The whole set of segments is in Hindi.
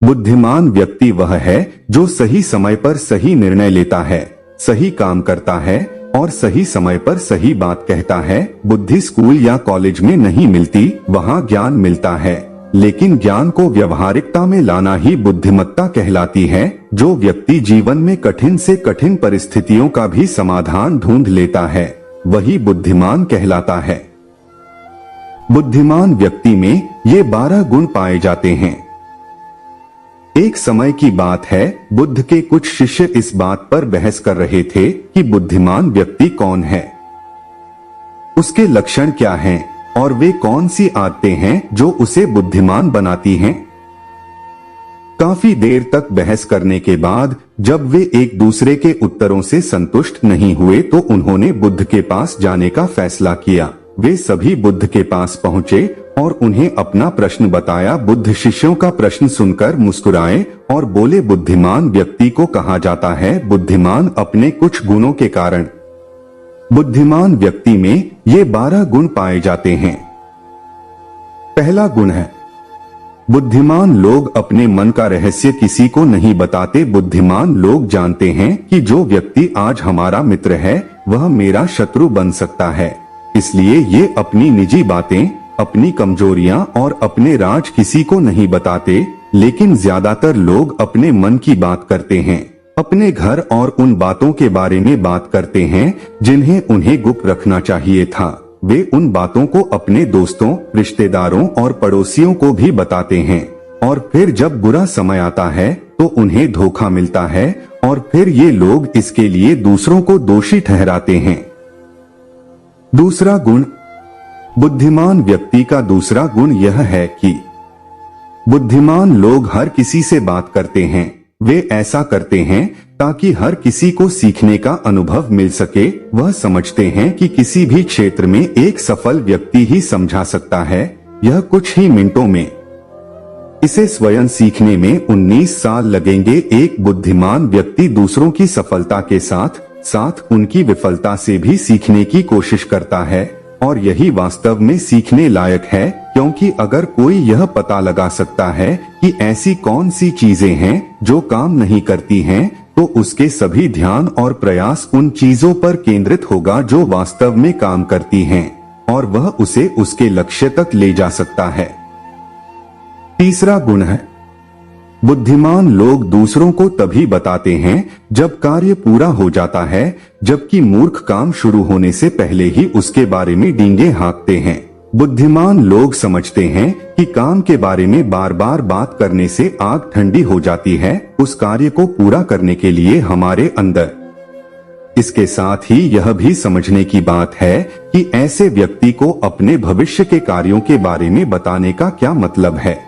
बुद्धिमान व्यक्ति वह है जो सही समय पर सही निर्णय लेता है, सही काम करता है और सही समय पर सही बात कहता है। बुद्धि स्कूल या कॉलेज में नहीं मिलती, वहाँ ज्ञान मिलता है, लेकिन ज्ञान को व्यवहारिकता में लाना ही बुद्धिमत्ता कहलाती है। जो व्यक्ति जीवन में कठिन से कठिन परिस्थितियों का भी समाधान ढूंढ लेता है, वही बुद्धिमान कहलाता है। बुद्धिमान व्यक्ति में ये 12 गुण पाए जाते हैं। एक समय की बात है, बुद्ध के कुछ शिष्य इस बात पर बहस कर रहे थे कि बुद्धिमान व्यक्ति कौन है, उसके लक्षण क्या हैं और वे कौन सी आदतें हैं जो उसे बुद्धिमान बनाती हैं। काफी देर तक बहस करने के बाद जब वे एक दूसरे के उत्तरों से संतुष्ट नहीं हुए तो उन्होंने बुद्ध के पास जाने का फैसला किया। वे सभी बुद्ध के पास पहुंचे और उन्हें अपना प्रश्न बताया। बुद्ध शिष्यों का प्रश्न सुनकर मुस्कुराए और बोले, बुद्धिमान व्यक्ति को कहा जाता है बुद्धिमान अपने कुछ गुणों के कारण। बुद्धिमान व्यक्ति में ये 12 गुण पाए जाते हैं। पहला गुण है, बुद्धिमान लोग अपने मन का रहस्य किसी को नहीं बताते। बुद्धिमान लोग जानते हैं कि जो व्यक्ति आज हमारा मित्र है वह मेरा शत्रु बन सकता है, इसलिए ये अपनी निजी बातें, अपनी कमजोरियां और अपने राज किसी को नहीं बताते। लेकिन ज्यादातर लोग अपने मन की बात करते हैं, अपने घर और उन बातों के बारे में बात करते हैं जिन्हें उन्हें गुप्त रखना चाहिए था। वे उन बातों को अपने दोस्तों, रिश्तेदारों और पड़ोसियों को भी बताते हैं और फिर जब बुरा समय आता है तो उन्हें धोखा मिलता है और फिर ये लोग इसके लिए दूसरों को दोषी ठहराते हैं। दूसरा गुण, बुद्धिमान व्यक्ति का दूसरा गुण यह है कि बुद्धिमान लोग हर किसी से बात करते हैं। वे ऐसा करते हैं ताकि हर किसी को सीखने का अनुभव मिल सके। वह समझते हैं कि किसी भी क्षेत्र में एक सफल व्यक्ति ही समझा सकता है, यह कुछ ही मिनटों में। इसे स्वयं सीखने में 19 साल लगेंगे। एक बुद्धिमान व्यक्ति दूसरों की सफलता के साथ साथ उनकी विफलता से भी सीखने की कोशिश करता है और यही वास्तव में सीखने लायक है, क्योंकि अगर कोई यह पता लगा सकता है कि ऐसी कौन सी चीजें हैं जो काम नहीं करती हैं, तो उसके सभी ध्यान और प्रयास उन चीजों पर केंद्रित होगा जो वास्तव में काम करती हैं और वह उसे उसके लक्ष्य तक ले जा सकता है। तीसरा गुण है, बुद्धिमान लोग दूसरों को तभी बताते हैं जब कार्य पूरा हो जाता है, जबकि मूर्ख काम शुरू होने से पहले ही उसके बारे में डींगे हाँकते हैं। बुद्धिमान लोग समझते हैं कि काम के बारे में बार बार बात करने से आग ठंडी हो जाती है, उस कार्य को पूरा करने के लिए हमारे अंदर। इसके साथ ही यह भी समझने की बात है कि ऐसे व्यक्ति को अपने भविष्य के कार्यों के बारे में बताने का क्या मतलब है,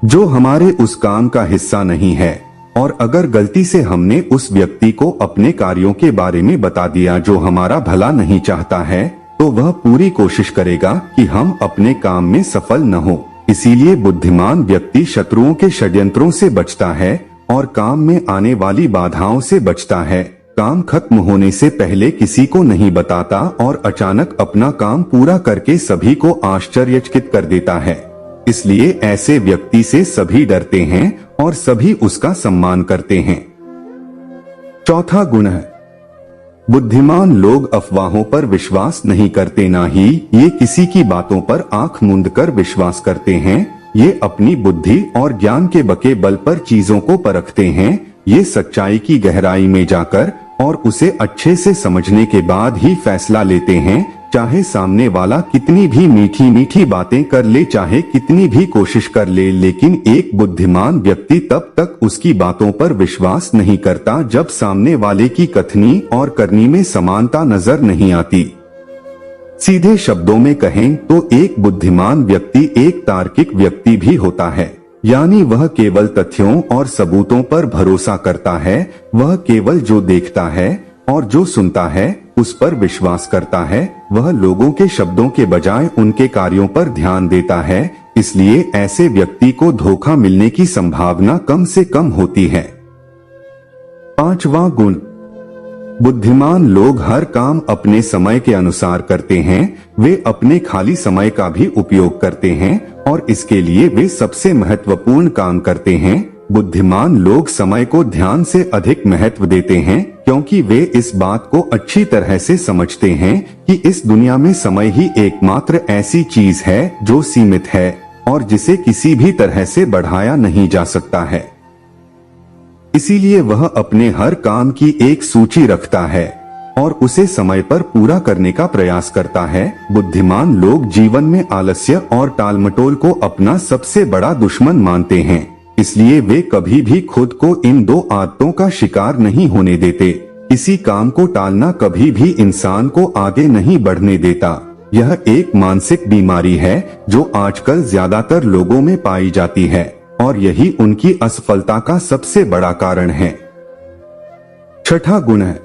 जो हमारे उस काम का हिस्सा नहीं है। और अगर गलती से हमने उस व्यक्ति को अपने कार्यों के बारे में बता दिया जो हमारा भला नहीं चाहता है, तो वह पूरी कोशिश करेगा कि हम अपने काम में सफल न हो। इसीलिए बुद्धिमान व्यक्ति शत्रुओं के षड्यंत्रों से बचता है और काम में आने वाली बाधाओं से बचता है। काम खत्म होने से पहले किसी को नहीं बताता और अचानक अपना काम पूरा करके सभी को आश्चर्यचकित कर देता है। इसलिए ऐसे व्यक्ति से सभी डरते हैं और सभी उसका सम्मान करते हैं। चौथा गुण है, बुद्धिमान लोग अफवाहों पर विश्वास नहीं करते, ना ही ये किसी की बातों पर आंख मूंद कर विश्वास करते हैं। ये अपनी बुद्धि और ज्ञान के बके बल पर चीजों को परखते हैं। ये सच्चाई की गहराई में जाकर और उसे अच्छे से समझने के बाद ही फैसला लेते हैं, चाहे सामने वाला कितनी भी मीठी मीठी बातें कर ले, चाहे कितनी भी कोशिश कर ले। लेकिन एक बुद्धिमान व्यक्ति तब तक उसकी बातों पर विश्वास नहीं करता जब सामने वाले की कथनी और करनी में समानता नजर नहीं आती। सीधे शब्दों में कहें तो एक बुद्धिमान व्यक्ति एक तार्किक व्यक्ति भी होता है, यानी वह केवल तथ्यों और सबूतों पर भरोसा करता है। वह केवल जो देखता है और जो सुनता है उस पर विश्वास करता है। वह लोगों के शब्दों के बजाय उनके कार्यों पर ध्यान देता है। इसलिए ऐसे व्यक्ति को धोखा मिलने की संभावना कम से कम होती है। पांचवा गुण, बुद्धिमान लोग हर काम अपने समय के अनुसार करते हैं। वे अपने खाली समय का भी उपयोग करते हैं और इसके लिए वे सबसे महत्वपूर्ण काम करते हैं। बुद्धिमान लोग समय को ध्यान से अधिक महत्व देते हैं, क्योंकि वे इस बात को अच्छी तरह से समझते हैं कि इस दुनिया में समय ही एकमात्र ऐसी चीज है जो सीमित है और जिसे किसी भी तरह से बढ़ाया नहीं जा सकता है। इसीलिए वह अपने हर काम की एक सूची रखता है और उसे समय पर पूरा करने का प्रयास करता है। बुद्धिमान लोग जीवन में आलस्य और टालमटोल को अपना सबसे बड़ा दुश्मन मानते हैं, इसलिए वे कभी भी खुद को इन दो आदतों का शिकार नहीं होने देते। किसी काम को टालना कभी भी इंसान को आगे नहीं बढ़ने देता। यह एक मानसिक बीमारी है जो आजकल ज्यादातर लोगों में पाई जाती है और यही उनकी असफलता का सबसे बड़ा कारण है। छठा गुण है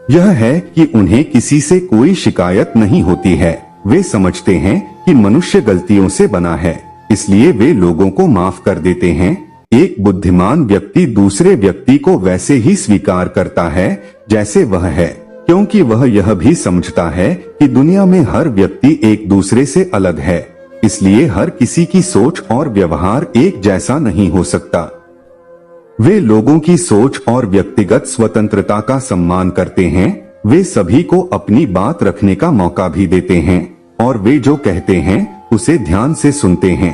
यह है कि उन्हें किसी से कोई शिकायत नहीं होती है। वे समझते हैं कि मनुष्य गलतियों से बना है, इसलिए वे लोगों को माफ कर देते हैं। एक बुद्धिमान व्यक्ति दूसरे व्यक्ति को वैसे ही स्वीकार करता है जैसे वह है, क्योंकि वह यह भी समझता है कि दुनिया में हर व्यक्ति एक दूसरे से अलग है, इसलिए हर किसी की सोच और व्यवहार एक जैसा नहीं हो सकता। वे लोगों की सोच और व्यक्तिगत स्वतंत्रता का सम्मान करते हैं। वे सभी को अपनी बात रखने का मौका भी देते हैं और वे जो कहते हैं उसे ध्यान से सुनते हैं।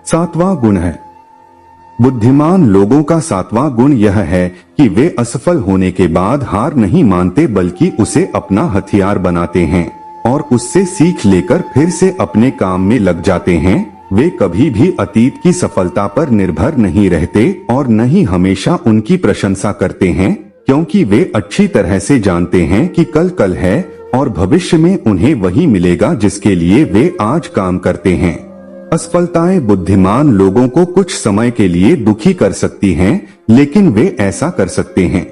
सातवां गुण है बुद्धिमान लोगों का सातवां गुण यह है कि वे असफल होने के बाद हार नहीं मानते, बल्कि उसे अपना हथियार बनाते हैं और उससे सीख लेकर फिर से अपने काम में लग जाते हैं। वे कभी भी अतीत की सफलता पर निर्भर नहीं रहते और न ही हमेशा उनकी प्रशंसा करते हैं, क्योंकि वे अच्छी तरह से जानते हैं कि कल है और भविष्य में उन्हें वही मिलेगा जिसके लिए वे आज काम करते हैं। असफलताएं बुद्धिमान लोगों को कुछ समय के लिए दुखी कर सकती हैं, लेकिन वे ऐसा कर सकते हैं।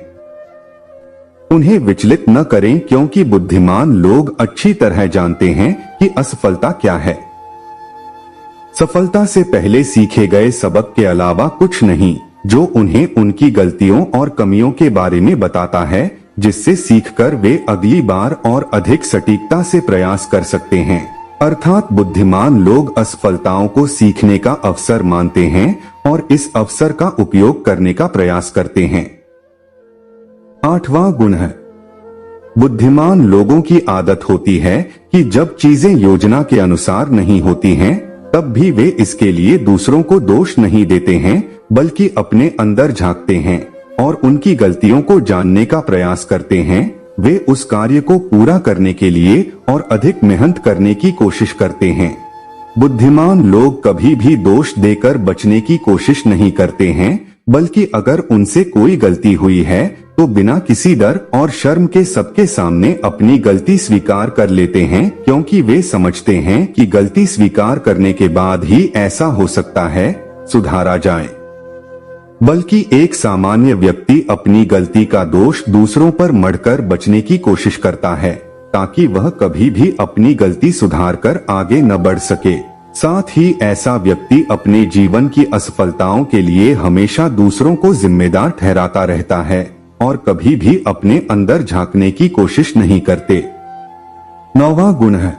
उन्हें विचलित न करें, क्योंकि बुद्धिमान लोग अच्छी तरह जानते हैं कि असफलता क्या है। सफलता से पहले सीखे गए सबक के अलावा कुछ नहीं, जो उन्हें उनकी गलतियों और कमियों के बारे में बताता है, जिससे सीखकर वे अगली बार और अधिक सटीकता से प्रयास कर सकते हैं। अर्थात बुद्धिमान लोग असफलताओं को सीखने का अवसर मानते हैं और इस अवसर का उपयोग करने का प्रयास करते हैं। आठवां गुण है बुद्धिमान लोगों की आदत होती है कि जब चीजें योजना के अनुसार नहीं होती हैं, तब भी वे इसके लिए दूसरों को दोष नहीं देते हैं, बल्कि अपने अंदर झांकते हैं और उनकी गलतियों को जानने का प्रयास करते हैं। वे उस कार्य को पूरा करने के लिए और अधिक मेहनत करने की कोशिश करते हैं। बुद्धिमान लोग कभी भी दोष देकर बचने की कोशिश नहीं करते हैं, बल्कि अगर उनसे कोई गलती हुई है तो बिना किसी डर और शर्म के सबके सामने अपनी गलती स्वीकार कर लेते हैं, क्योंकि वे समझते हैं कि गलती स्वीकार करने के बाद ही ऐसा हो सकता है सुधारा जाए। बल्कि एक सामान्य व्यक्ति अपनी गलती का दोष दूसरों पर मढ़कर बचने की कोशिश करता है, ताकि वह कभी भी अपनी गलती सुधार कर आगे न बढ़ सके। साथ ही ऐसा व्यक्ति अपने जीवन की असफलताओं के लिए हमेशा दूसरों को जिम्मेदार ठहराता रहता है और कभी भी अपने अंदर झांकने की कोशिश नहीं करते। नौवां गुण है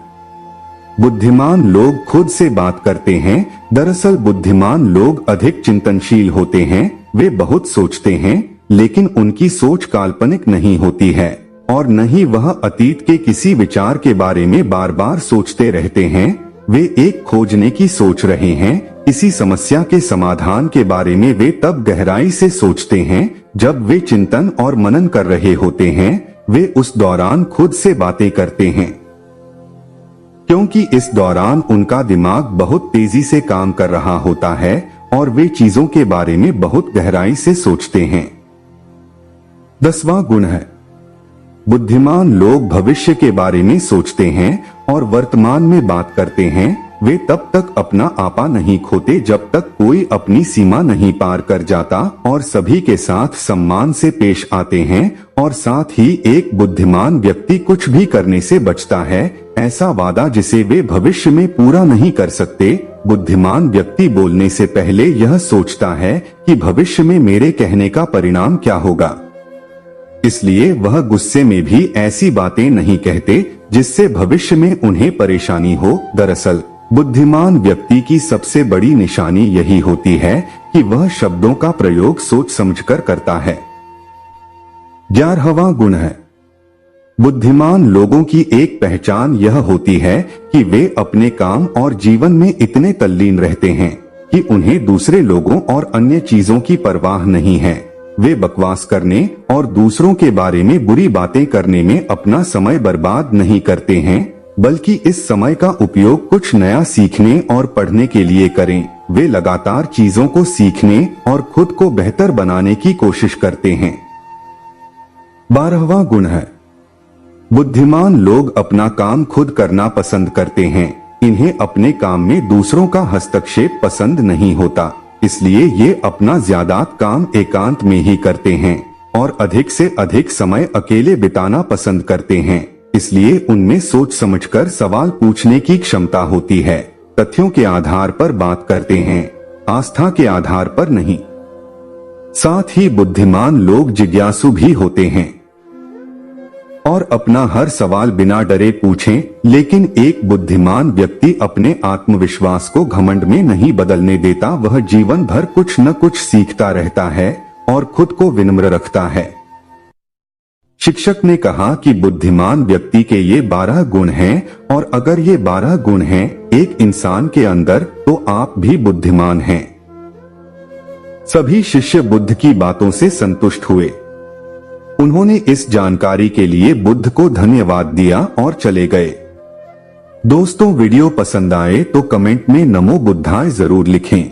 बुद्धिमान लोग खुद से बात करते हैं। दरअसल बुद्धिमान लोग अधिक चिंतनशील होते हैं। वे बहुत सोचते हैं, लेकिन उनकी सोच काल्पनिक नहीं होती है और न ही वह अतीत के किसी विचार के बारे में बार बार सोचते रहते हैं। वे एक खोजने की सोच रहे हैं। किसी समस्या के समाधान के बारे में वे तब गहराई से सोचते हैं जब वे चिंतन और मनन कर रहे होते हैं। वे उस दौरान खुद से बातें करते हैं, क्योंकि इस दौरान उनका दिमाग बहुत तेजी से काम कर रहा होता है और वे चीजों के बारे में बहुत गहराई से सोचते हैं। 10वां गुण है बुद्धिमान लोग भविष्य के बारे में सोचते हैं और वर्तमान में बात करते हैं। वे तब तक अपना आपा नहीं खोते जब तक कोई अपनी सीमा नहीं पार कर जाता और सभी के साथ सम्मान से पेश आते हैं। और साथ ही एक बुद्धिमान व्यक्ति कुछ भी करने से बचता है, ऐसा वादा जिसे वे भविष्य में पूरा नहीं कर सकते। बुद्धिमान व्यक्ति बोलने से पहले यह सोचता है कि भविष्य में मेरे कहने का परिणाम क्या होगा, इसलिए वह गुस्से में भी ऐसी बातें नहीं कहते जिससे भविष्य में उन्हें परेशानी हो। दरअसल बुद्धिमान व्यक्ति की सबसे बड़ी निशानी यही होती है कि वह शब्दों का प्रयोग सोच समझकर करता है। 11वां गुण है, बुद्धिमान लोगों की एक पहचान यह होती है कि वे अपने काम और जीवन में इतने तल्लीन रहते हैं कि उन्हें दूसरे लोगों और अन्य चीजों की परवाह नहीं है। वे बकवास करने और दूसरों के बारे में बुरी बातें करने में अपना समय बर्बाद नहीं करते हैं, बल्कि इस समय का उपयोग कुछ नया सीखने और पढ़ने के लिए करें। वे लगातार चीजों को सीखने और खुद को बेहतर बनाने की कोशिश करते हैं। 12वां गुण है, बुद्धिमान लोग अपना काम खुद करना पसंद करते हैं। इन्हें अपने काम में दूसरों का हस्तक्षेप पसंद नहीं होता, इसलिए ये अपना ज्यादा काम एकांत में ही करते हैं और अधिक से अधिक समय अकेले बिताना पसंद करते हैं। इसलिए उनमें सोच समझकर सवाल पूछने की क्षमता होती है। तथ्यों के आधार पर बात करते हैं, आस्था के आधार पर नहीं। साथ ही बुद्धिमान लोग जिज्ञासु भी होते हैं और अपना हर सवाल बिना डरे पूछें। लेकिन एक बुद्धिमान व्यक्ति अपने आत्मविश्वास को घमंड में नहीं बदलने देता। वह जीवन भर कुछ न कुछ सीखता रहता है और खुद को विनम्र रखता है। शिक्षक ने कहा कि बुद्धिमान व्यक्ति के ये 12 गुण हैं और अगर ये 12 गुण हैं एक इंसान के अंदर तो आप भी बुद्धिमान हैं। सभी शिष्य बुद्ध की बातों से संतुष्ट हुए। उन्होंने इस जानकारी के लिए बुद्ध को धन्यवाद दिया और चले गए। दोस्तों, वीडियो पसंद आए तो कमेंट में नमो बुद्धाय जरूर लिखें।